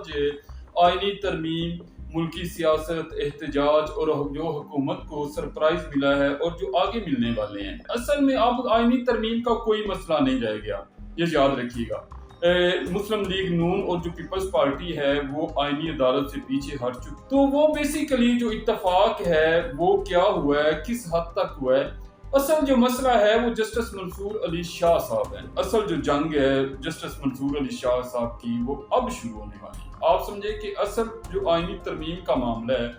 آج آئینی ترمیم، ملکی سیاست، احتجاج اور جو حکومت کو سرپرائز ملا ہے اور جو آگے ملنے والے ہیں، اصل میں اب آئینی ترمیم کا کوئی مسئلہ نہیں رہ گیا، یہ یاد رکھیے گا۔ مسلم لیگ نون اور جو پیپلز پارٹی ہے وہ آئینی عدالت سے پیچھے ہٹ چکی، تو وہ بیسیکلی جو اتفاق ہے وہ کیا ہوا ہے، کس حد تک ہوا ہے۔ اصل جو مسئلہ ہے وہ جسٹس منصور علی شاہ صاحب ہے، اصل جو جنگ ہے جسٹس منصور علی شاہ صاحب کی وہ اب شروع ہونے والی ہے۔ آپ سمجھے کہ اصل جو آئینی ترمیم کا معاملہ ہے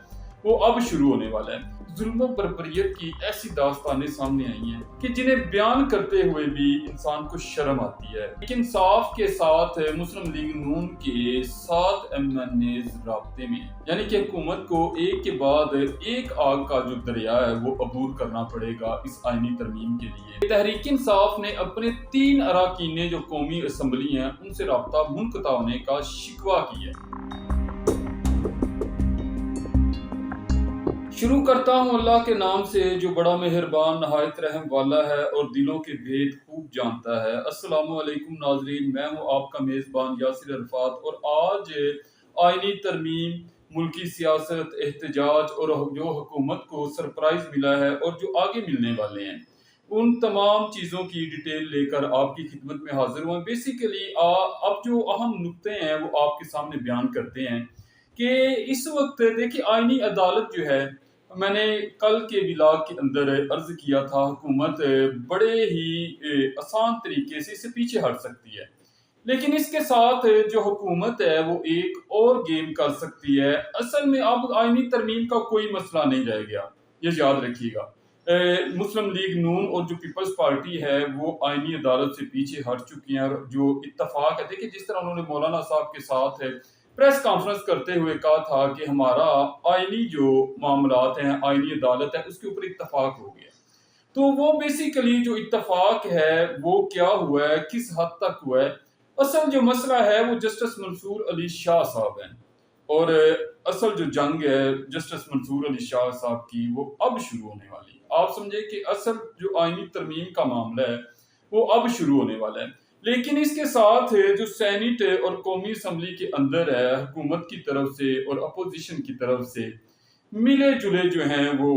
وہ اب شروع ہونے والا ہے۔ ظلم و بربریت کی ایسی داستانیں سامنے آئی ہیں کہ جنہیں بیان کرتے ہوئے بھی انسان کو شرم آتی ہے، لیکن انصاف کے ساتھ مسلم لیگ نون کے 7 MNAs رابطے میں ہیں، یعنی کہ حکومت کو ایک کے بعد ایک آگ کا جو دریا ہے وہ عبور کرنا پڑے گا اس آئینی ترمیم کے لیے۔ تحریک انصاف نے اپنے 3 اراکین جو قومی اسمبلی ہیں ان سے رابطہ منقطع ہونے کا شکوہ کیا ہے۔ شروع کرتا ہوں اللہ کے نام سے جو بڑا مہربان نہایت رحم والا ہے اور دلوں کے بھید خوب جانتا ہے۔ السلام علیکم ناظرین، میں ہوں آپ کا میزبان یاسر عرفات، اور آج آئینی ترمیم، ملکی سیاست، احتجاج اور جو حکومت کو سرپرائز ملا ہے اور جو آگے ملنے والے ہیں، ان تمام چیزوں کی ڈیٹیل لے کر آپ کی خدمت میں حاضر ہوں۔ بیسیکلی اب جو اہم نکتے ہیں وہ آپ کے سامنے بیان کرتے ہیں کہ اس وقت دیکھیں آئینی عدالت جو ہے، میں نے کل کے ولاگ کے اندر عرض کیا تھا، حکومت بڑے ہی آسان طریقے سے اس سے پیچھے ہٹ سکتی ہے، لیکن اس کے ساتھ جو حکومت ہے وہ ایک اور گیم کر سکتی ہے۔ اصل میں اب آئینی ترمیم کا کوئی مسئلہ نہیں رہ گیا، یہ یاد رکھیے گا۔ مسلم لیگ نون اور جو پیپلز پارٹی ہے وہ آئینی عدالت سے پیچھے ہٹ چکی ہیں، اور جو اتفاق ہے، دیکھیں جس طرح انہوں نے مولانا صاحب کے ساتھ پریس کانفرنس کرتے ہوئے کہا تھا کہ ہمارا آئینی جو معاملات ہیں، آئینی عدالت ہے، اس کے اوپر اتفاق ہو گیا، تو وہ بیسیکلی جو اتفاق ہے وہ کیا ہوا ہے، کس حد تک ہوا ہے۔ اصل جو مسئلہ ہے وہ جسٹس منصور علی شاہ صاحب ہیں، اور اصل جو جنگ ہے جسٹس منصور علی شاہ صاحب کی وہ اب شروع ہونے والی ہے۔ آپ سمجھے کہ اصل جو آئینی ترمیم کا معاملہ ہے وہ اب شروع ہونے والا ہے، لیکن اس کے ساتھ جو سینٹ اور قومی اسمبلی کے اندر ہے، حکومت کی طرف سے اور اپوزیشن کی طرف سے ملے جلے جو ہیں وہ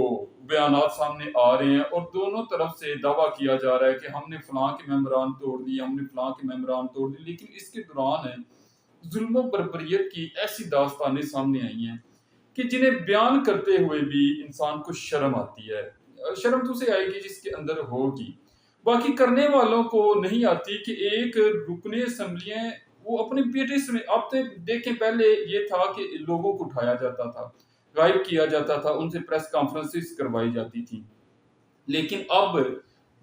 بیانات سامنے آ رہے ہیں، اور دونوں طرف سے دعویٰ کیا جا رہا ہے کہ ہم نے فلاں کے ممبران توڑ دیے، ہم نے فلاں کے ممبران توڑ دیے، لیکن اس کے دوران ظلم و بربریت کی ایسی داستانیں سامنے آئی ہیں کہ جنہیں بیان کرتے ہوئے بھی انسان کو شرم آتی ہے۔ شرم تو اسے آئے گی جس کے اندر ہوگی، باقی کرنے والوں کو نہیں آتی کہ ایک رکن اسمبلیاں وہ اپنے بیٹے سے، اب تو دیکھیں پہلے یہ تھا کہ لوگوں کو اٹھایا جاتا تھا، غائب کیا جاتا تھا، ان سے پریس کانفرنسز کروائی جاتی تھی، لیکن اب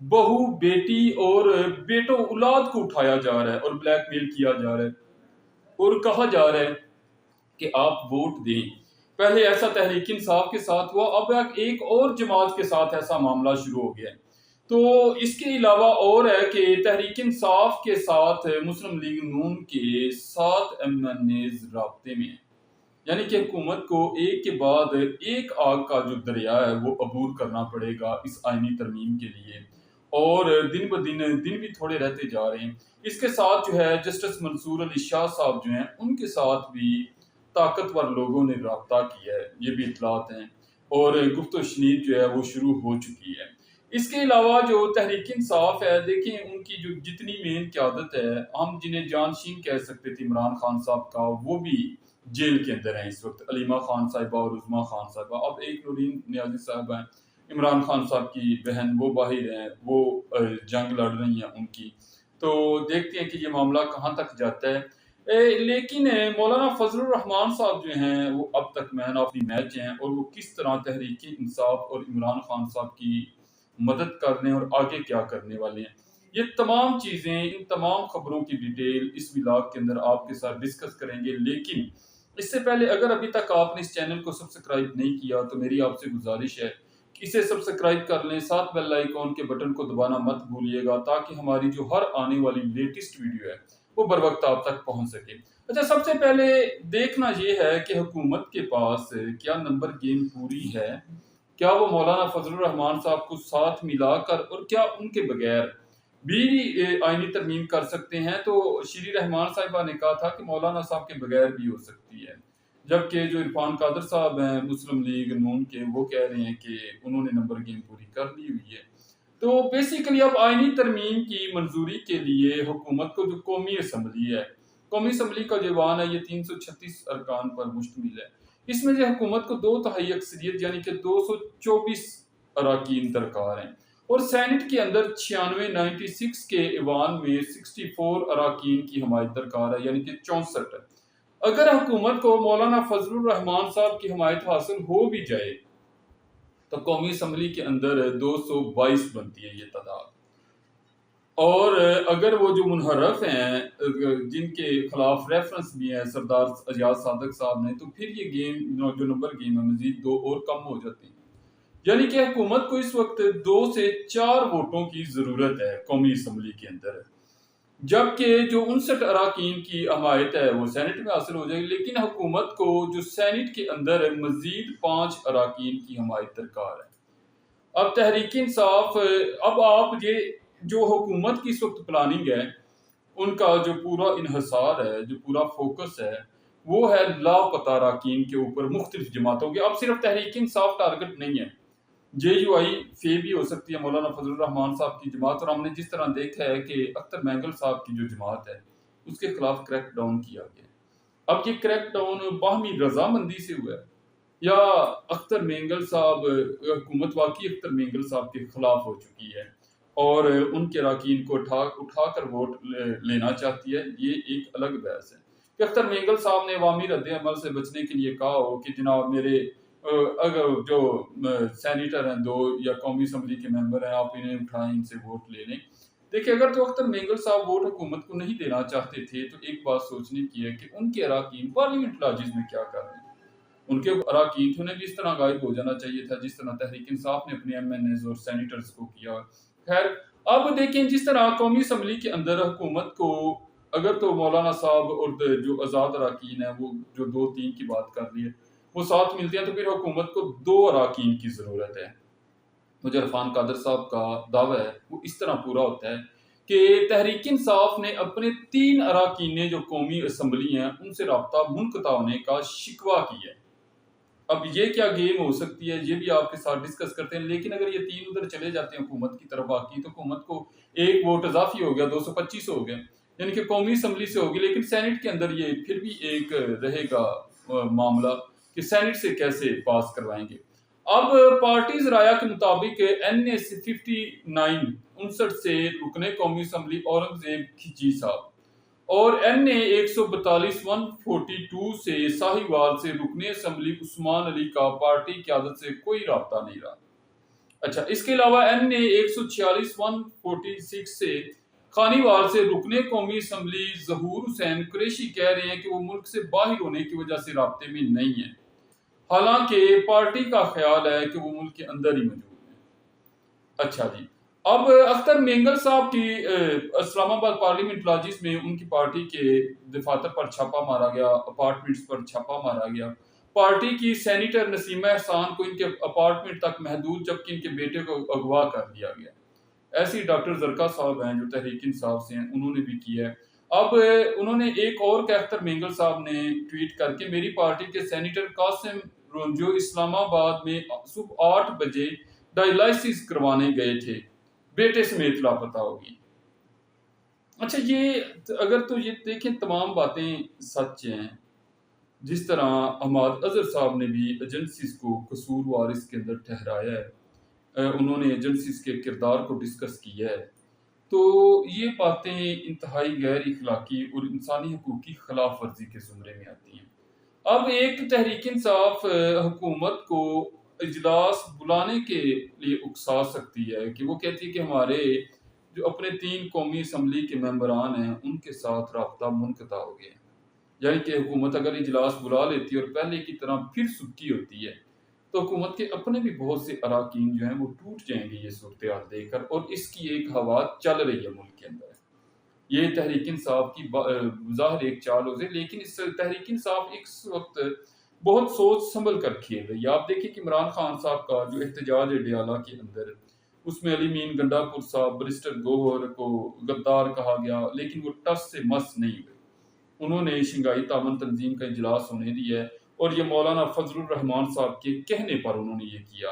بہو، بیٹی اور بیٹوں اولاد کو اٹھایا جا رہا ہے اور بلیک میل کیا جا رہا ہے اور کہا جا رہا ہے کہ آپ ووٹ دیں۔ پہلے ایسا تحریک انصاف کے ساتھ ہوا، اب ایک اور جماعت کے ساتھ ایسا معاملہ شروع ہو گیا ہے۔ تو اس کے علاوہ اور ہے کہ تحریک انصاف کے ساتھ مسلم لیگ نون کے 7 MNAs رابطے میں ہیں، یعنی کہ حکومت کو ایک کے بعد ایک آگ کا جو دریا ہے وہ عبور کرنا پڑے گا اس آئینی ترمیم کے لیے، اور دن بدن دن بھی تھوڑے رہتے جا رہے ہیں۔ اس کے ساتھ جو ہے جسٹس منصور علی شاہ صاحب جو ہیں ان کے ساتھ بھی طاقتور لوگوں نے رابطہ کیا ہے، یہ بھی اطلاعات ہیں، اور گفت و شنید جو ہے وہ شروع ہو چکی ہے۔ اس کے علاوہ جو تحریک انصاف ہے، دیکھیں ان کی جو جتنی مین قیادت ہے، ہم جنہیں جانشین کہہ سکتے تھے عمران خان صاحب کا، وہ بھی جیل کے اندر ہیں اس وقت، علیمہ خان صاحبہ اور عظمیٰ خان صاحبہ۔ اب ایک نورین نیازی صاحب ہیں، عمران خان صاحب کی بہن، وہ باہر ہیں، وہ جنگ لڑ رہی ہیں ان کی، تو دیکھتے ہیں کہ یہ معاملہ کہاں تک جاتا ہے۔ لیکن مولانا فضل الرحمان صاحب جو ہیں وہ اب تک مین آف دی میچ ہیں، اور وہ کس طرح تحریک انصاف اور عمران خان صاحب کی مدد کرنے اور آگے کیا کرنے والے ہیں، یہ تمام چیزیں، ان تمام خبروں کی ڈیٹیل اس ولاگ کے اندر آپ کے ساتھ ڈسکس کریں گے۔ لیکن اس سے پہلے اگر ابھی تک آپ نے اس چینل کو سبسکرائب نہیں کیا تو میری آپ سے گزارش ہے کہ اسے سبسکرائب کر لیں، ساتھ بیل آئیکن کے بٹن کو دبانا مت بھولیے گا، تاکہ ہماری جو ہر آنے والی لیٹسٹ ویڈیو ہے وہ بر وقت آپ تک پہنچ سکے۔ اچھا، سب سے پہلے دیکھنا یہ ہے کہ حکومت کے پاس کیا نمبر گیم پوری ہے، کیا وہ مولانا فضل الرحمان صاحب کو ساتھ ملا کر، اور کیا ان کے بغیر بھی آئینی ترمیم کر سکتے ہیں، تو شیری رحمان صاحبہ نے کہا تھا کہ مولانا صاحب کے بغیر بھی ہو سکتی ہے، جبکہ جو عرفان قادر صاحب ہیں مسلم لیگ نون کے، وہ کہہ رہے ہیں کہ انہوں نے نمبر گیم پوری کر لی ہوئی ہے۔ تو بیسیکلی اب آئینی ترمیم کی منظوری کے لیے حکومت کو جو قومی اسمبلی ہے، قومی اسمبلی کا جو ایوان ہے یہ 336 ارکان پر مشتمل ہے۔ اس میں جو حکومت کو 2/3 اکثریت یعنی کہ 224 اراکین درکار ہیں، اور سینٹ کے اندر 96 کے ایوان میں 64 اراکین کی حمایت درکار ہے، یعنی کہ 64 ہے۔ اگر حکومت کو مولانا فضل الرحمان صاحب کی حمایت حاصل ہو بھی جائے تو قومی اسمبلی کے اندر 222 بنتی ہے یہ تعداد، اور اگر وہ جو منحرف ہیں جن کے خلاف ریفرنس بھی ہیں سردار ایاز صادق صاحب نے، تو پھر یہ گیم جو نمبر گیم ہے مزید 2 اور کم ہو جاتے ہیں، یعنی کہ حکومت کو اس وقت 2 سے 4 ووٹوں کی ضرورت ہے قومی اسمبلی کے اندر، جبکہ جو 59 اراکین کی حمایت ہے وہ سینٹ میں حاصل ہو جائے گی، لیکن حکومت کو جو سینٹ کے اندر مزید 5 اراکین کی حمایت درکار ہے۔ اب تحریک انصاف، اب آپ یہ جو حکومت کی اس وقت پلاننگ ہے ان کا جو پورا انحصار ہے، جو پورا فوکس ہے، وہ ہے لاپتہ اراکین کے اوپر مختلف جماعتوں کے۔ اب صرف تحریک انصاف ٹارگٹ نہیں ہے، جے یو آئی فے بھی ہو سکتی ہے مولانا فضل الرحمان صاحب کی جماعت، اور ہم نے جس طرح دیکھا ہے کہ اختر مینگل صاحب کی جو جماعت ہے اس کے خلاف کریک ڈاؤن کیا گیا۔ اب یہ کریک ڈاؤن باہمی رضامندی سے ہوا ہے یا اختر مینگل صاحب، حکومت واقعی اختر مینگل صاحب کے خلاف ہو چکی ہے اور ان کے اراکین کو اٹھا کر ووٹ لینا چاہتی ہے، یہ ایک الگ بحث ہے۔ کہ اختر مینگل صاحب نے عوامی رد عمل سے بچنے کے لیے کہا ہو کہ جناب میرے اگر جو سینیٹر ہیں 2 یا قومی اسمبلی کے ممبر ہیں، آپ انہیں اٹھائیں، ان سے ووٹ لے لیں۔ دیکھیں اگر تو اختر مینگل صاحب ووٹ حکومت کو نہیں دینا چاہتے تھے تو ایک بات سوچنے کی ہے کہ ان کے اراکین پارلیمنٹ لاجز میں کیا کر رہے ہیں۔ ان کے اراکین انہیں بھی اس طرح غائب ہو جانا چاہیے تھا جس طرح تحریک انصاف نے اپنے ایم این ایز اور سینیٹرز کو کیا۔ خیر اب دیکھیں جس طرح قومی اسمبلی کے اندر حکومت کو اگر تو مولانا صاحب اور جو آزاد اراکین ہیں وہ جو 2-3 کی بات کر لی ہے وہ ساتھ ملتے ہیں، تو پھر حکومت کو 2 اراکین کی ضرورت ہے۔ مجھے عرفان قادر صاحب کا دعویٰ ہے وہ اس طرح پورا ہوتا ہے کہ تحریک انصاف نے اپنے 3 اراکین جو قومی اسمبلی ہیں ان سے رابطہ منقطع ہونے کا شکوہ کیا ہے۔ اب یہ کیا گیم ہو سکتی ہے یہ بھی آپ کے ساتھ ڈسکس کرتے ہیں، لیکن اگر یہ 3 ادھر چلے جاتے ہیں حکومت کی طرف باقی، تو حکومت کو 1 ووٹ اضافی ہو گیا، 225 ہو گیا، یعنی کہ قومی اسمبلی سے ہوگی، لیکن سینٹ کے اندر یہ پھر بھی ایک رہے گا معاملہ کہ سینٹ سے کیسے پاس کروائیں گے۔ اب پارٹیز رائے کے مطابق این اے 59 سے رکن قومی اسمبلی اورنگزیب کھچی صاحب، اور این اے 142 سے ساہیوال سے رکن اسمبلی عثمان علی کا پارٹی قیادت سے کوئی رابطہ نہیں رہا۔ اچھا اس کے علاوہ این اے 146 سے خانیوال سے رکن قومی اسمبلی ظہور حسین قریشی کہہ رہے ہیں کہ وہ ملک سے باہر ہونے کی وجہ سے رابطے میں نہیں ہیں، حالانکہ پارٹی کا خیال ہے کہ وہ ملک کے اندر ہی موجود ہیں۔ اچھا جی، اب اختر مینگل صاحب کی اسلام آباد پارلیمنٹ لاجز میں ان کی پارٹی کے دفاتر پر چھاپا مارا گیا، اپارٹمنٹس پر چھاپا مارا گیا۔ پارٹی کی سینیٹر نسیمہ احسان کو ان کے اپارٹمنٹ تک محدود، جبکہ ان کے بیٹے کو اغوا کر دیا گیا۔ ایسی ڈاکٹر زرکا صاحب ہیں جو تحریک انصاف سے ہیں، انہوں نے بھی کیا ہے۔ اب انہوں نے ایک اور کہ اختر مینگل صاحب نے ٹویٹ کر کے میری پارٹی کے سینیٹر قاسم جو اسلام آباد میں صبح 8 بجے ڈائلائسس کروانے گئے تھے بیٹے سمیت لاپتہ ہوگی۔ اچھا یہ اگر تو یہ دیکھیں تمام باتیں سچ ہیں، جس طرح حماد اظہر صاحب نے بھی ایجنسیز کو قصوروار اس کے اندر ٹھہرایا ہے، انہوں نے ایجنسیز کے کردار کو ڈسکس کیا ہے، تو یہ باتیں انتہائی غیر اخلاقی اور انسانی حقوق کی خلاف ورزی کے زمرے میں آتی ہیں۔ اب ایک تحریک انصاف حکومت کو اجلاس بلانے کے لیے اکسا سکتی ہے کہ وہ کہتی ہے کہ ہمارے جو اپنے 3 قومی اسمبلی کے ممبران ہیں ان کے ساتھ رابطہ منقطع ہو گیا، یعنی کہ حکومت اگر اجلاس بلا لیتی ہے اور پہلے کی طرح پھر سکی ہوتی ہے تو حکومت کے اپنے بھی بہت سے اراکین جو ہیں وہ ٹوٹ جائیں گے یہ صورتحال دیکھ کر، اور اس کی ایک ہوا چل رہی ہے ملک کے اندر۔ یہ تحریک انصاف کی ظاہر ایک چال ہو گئی، لیکن اس تحریک انصاف اس وقت بہت سوچ سنبھل کر کھیل رہی ہے۔ آپ دیکھیں کہ عمران خان صاحب کا جو احتجاج ہے ڈیالہ کے اندر، اس میں علی مین گنڈاپور صاحب برسٹر گوہر کو غدار کہا گیا، لیکن وہ ٹس سے مس نہیں ہوئے۔ انہوں نے شنگھائی تعاون تنظیم کا اجلاس ہونے دیا اور یہ مولانا فضل الرحمان صاحب کے کہنے پر انہوں نے یہ کیا۔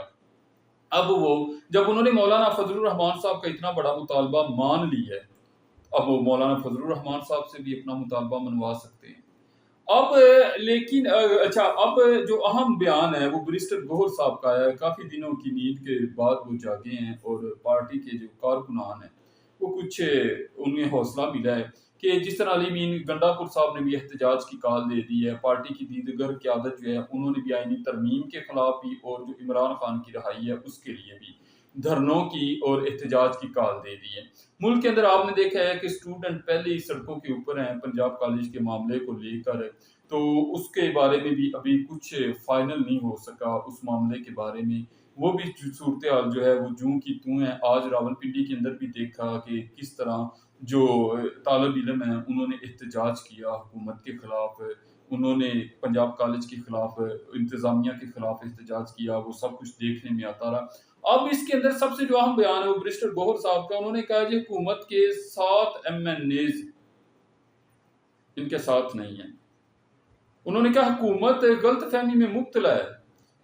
اب وہ جب انہوں نے مولانا فضل الرحمان صاحب کا اتنا بڑا مطالبہ مان لی ہے، اب وہ مولانا فضل الرحمان صاحب سے بھی اپنا مطالبہ منوا سکتے ہیں۔ اب لیکن اچھا، اب جو اہم بیان ہے وہ برسٹر گوہر صاحب کا ہے۔ کافی دنوں کی نیند کے بعد وہ جاگے ہیں اور پارٹی کے جو کارکنان ہیں وہ کچھ انہیں حوصلہ ملا ہے کہ جس طرح علی مین گنڈاپور صاحب نے بھی احتجاج کی کال دے دی ہے، پارٹی کی دیگر قیادت جو ہے انہوں نے بھی آئینی ترمیم کے خلاف بھی اور جو عمران خان کی رہائی ہے اس کے لیے بھی دھرنوں کی اور احتجاج کی کال دے دی ہے۔ ملک کے اندر آپ نے دیکھا ہے کہ اسٹوڈنٹ پہلے ہی سڑکوں کے اوپر ہیں پنجاب کالج کے معاملے کو لے کر، تو اس کے بارے میں بھی ابھی کچھ فائنل نہیں ہو سکا اس معاملے کے بارے میں۔ وہ بھی صورتحال جو ہے وہ جوں کی توں ہے۔ آج راولپنڈی کے اندر بھی دیکھا کہ کس طرح جو طالب علم ہیں انہوں نے احتجاج کیا حکومت کے خلاف، انہوں نے پنجاب کالج کے خلاف، انتظامیہ کے خلاف احتجاج کیا، وہ سب کچھ دیکھنے میں آتا رہا۔ اب اس کے اندر سب سے جو اہم بیان ہے وہ برسٹر گوہر صاحب کا، انہوں نے کہا کہ حکومت کے 7 MNAs ان کے ساتھ نہیں ہیں۔ انہوں نے کہا حکومت غلط فہمی میں مبتلا ہے،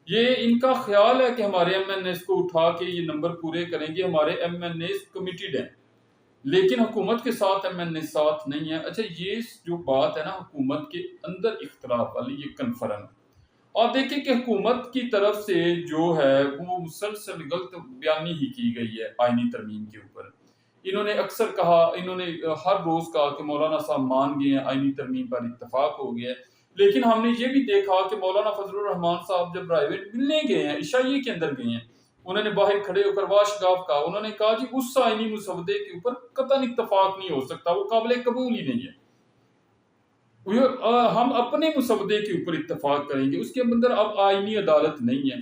یہ ان کا خیال ہے کہ ہمارے MNAs کو اٹھا کے یہ نمبر پورے کریں گے، ہمارے MNAs کمیٹیڈ ہیں لیکن حکومت کے ساتھ MNA ساتھ نہیں ہے۔ اچھا، یہ جو بات ہے نا حکومت کے اندر اختلاف والی، یہ کنفرم ہے۔ آپ دیکھیں کہ حکومت کی طرف سے جو ہے وہ مسلسل غلط بیانی ہی کی گئی ہے آئینی ترمیم کے اوپر۔ انہوں نے اکثر کہا، انہوں نے ہر روز کہا کہ مولانا صاحب مان گئے ہیں، آئینی ترمیم پر اتفاق ہو گیا ہے، لیکن ہم نے یہ بھی دیکھا کہ مولانا فضل الرحمان صاحب جب پرائیویٹ ملنے گئے ہیں، عشائیے کے اندر گئے ہیں، انہوں نے باہر کھڑے ہو کر واشگاف کہا، انہوں نے کہا کہ اس آئینی مسودے کے اوپر قطعاً اتفاق نہیں ہو سکتا، وہ قابل قبول ہی نہیں ہے، ہم اپنے مسودے کے اوپر اتفاق کریں گے، اس کے اندر اب آئینی عدالت نہیں ہے۔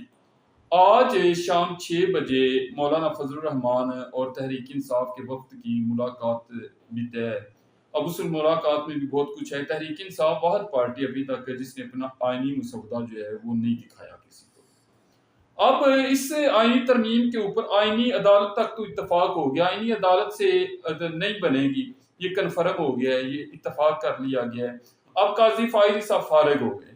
آج شام 6 بجے مولانا فضل الرحمان اور تحریک انصاف کے وفد کی ملاقات بھی طے ہے۔ اب اس ملاقات میں بھی بہت کچھ ہے۔ تحریک انصاف واحد پارٹی ابھی تک ہے جس نے اپنا آئینی مسودہ جو ہے وہ نہیں دکھایا کسی کو۔ اب اس آئینی ترمیم کے اوپر آئینی عدالت تک تو اتفاق ہو گیا، آئینی عدالت سے نہیں بنے گی، یہ کنفرم ہو گیا ہے، یہ اتفاق کر لیا گیا ہے۔ اب قاضی فائز صاحب فارغ ہو گئے،